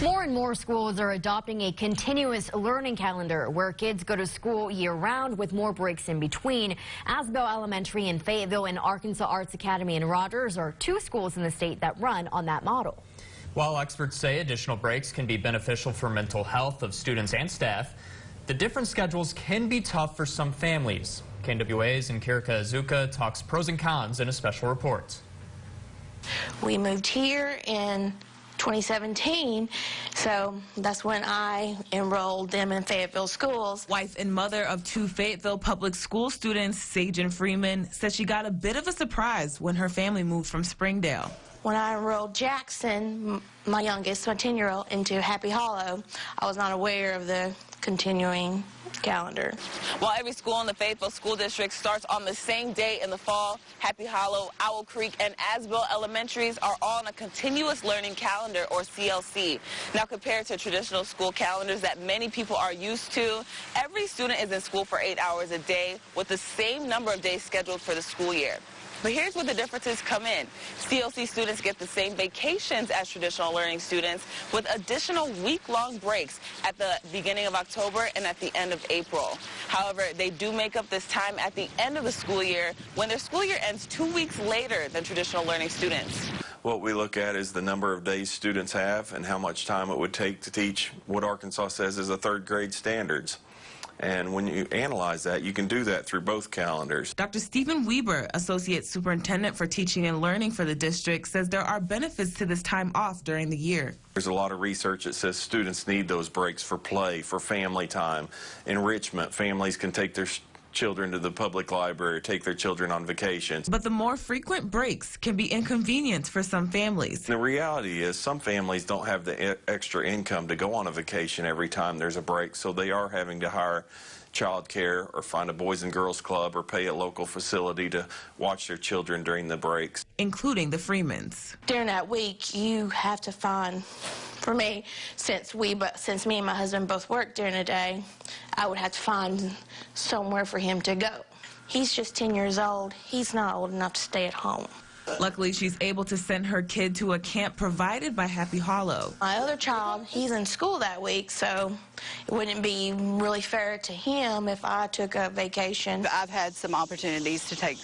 More and more schools are adopting a continuous learning calendar where kids go to school year-round with more breaks in between. Asbel Elementary in Fayetteville and Arkansas Arts Academy in Rogers are two schools in the state that run on that model. While experts say additional breaks can be beneficial for mental health of students and staff, the different schedules can be tough for some families. KNWA's Nkirika Azuka talks pros and cons in a special report. We moved here in 2017, so that's when I enrolled them in Fayetteville schools. Wife and mother of two Fayetteville public school students, Sage and Freeman, says she got a bit of a surprise when her family moved from Springdale. When I enrolled Jackson, my youngest, my 10-year-old, into Happy Hollow, I was not aware of the continuing calendar. While every school in the Fayetteville School District starts on the same day in the fall, Happy Hollow, Owl Creek, and Asbel Elementaries are all on a continuous learning calendar, or CLC. Now, compared to traditional school calendars that many people are used to, every student is in school for 8 hours a day with the same number of days scheduled for the school year. But here's where the differences come in. CLC students get the same vacations as traditional learning students with additional week-long breaks at the beginning of October and at the end of April. However, they do make up this time at the end of the school year when their school year ends 2 weeks later than traditional learning students. What we look at is the number of days students have and how much time it would take to teach what Arkansas says is a third grade standards. And when you analyze that, you can do that through both calendars. Dr. Stephen Weber, Associate Superintendent for Teaching and Learning for the district, says there are benefits to this time off during the year. There's a lot of research that says students need those breaks for play, for family time, enrichment. Families can take their children to the public library, take their children on vacations. But the more frequent breaks can be inconvenient for some families. The reality is some families don't have the extra income to go on a vacation every time there's a break, so they are having to hire child care or find a Boys and Girls Club or pay a local facility to watch their children during the breaks. Including the Freemans. During that week, you have to find, for me, since me and my husband both work during the day, I would have to find somewhere for him to go. He's just 10 years old. He's not old enough to stay at home. Luckily, she's able to send her kid to a camp provided by Happy Hollow. My other child, he's in school that week, so it wouldn't be really fair to him if I took a vacation. I've had some opportunities to take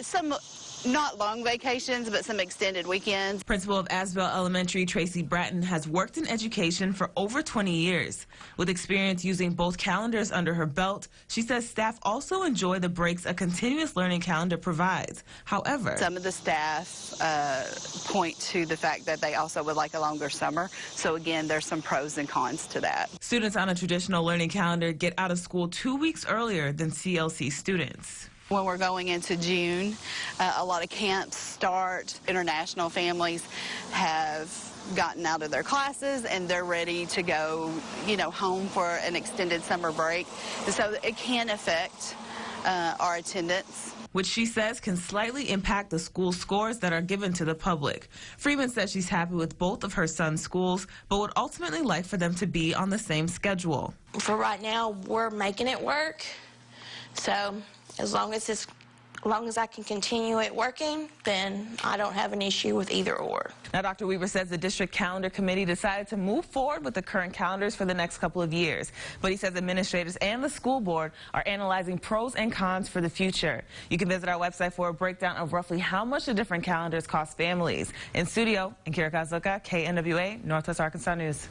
some not long vacations, but some extended weekends. Principal of Asbel Elementary, Tracy Bratton, has worked in education for over 20 years. With experience using both calendars under her belt, she says staff also enjoy the breaks a continuous learning calendar provides. However, some of the staff point to the fact that they also would like a longer summer. So again, there's some pros and cons to that. Students on a traditional learning calendar get out of school 2 weeks earlier than CLC students. When we're going into June, a lot of camps start. International families have gotten out of their classes and they're ready to go, home for an extended summer break. And so it can affect our attendance, which she says can slightly impact the school scores that are given to the public. Freeman says she's happy with both of her son's schools, but would ultimately like for them to be on the same schedule. For right now, we're making it work. So as long as I can continue it working, then I don't have an issue with either or. Now, Dr. Weaver says the district calendar committee decided to move forward with the current calendars for the next couple of years. But he says administrators and the school board are analyzing pros and cons for the future. You can visit our website for a breakdown of roughly how much the different calendars cost families. In studio, Nkirika Azuka, KNWA, Northwest Arkansas News.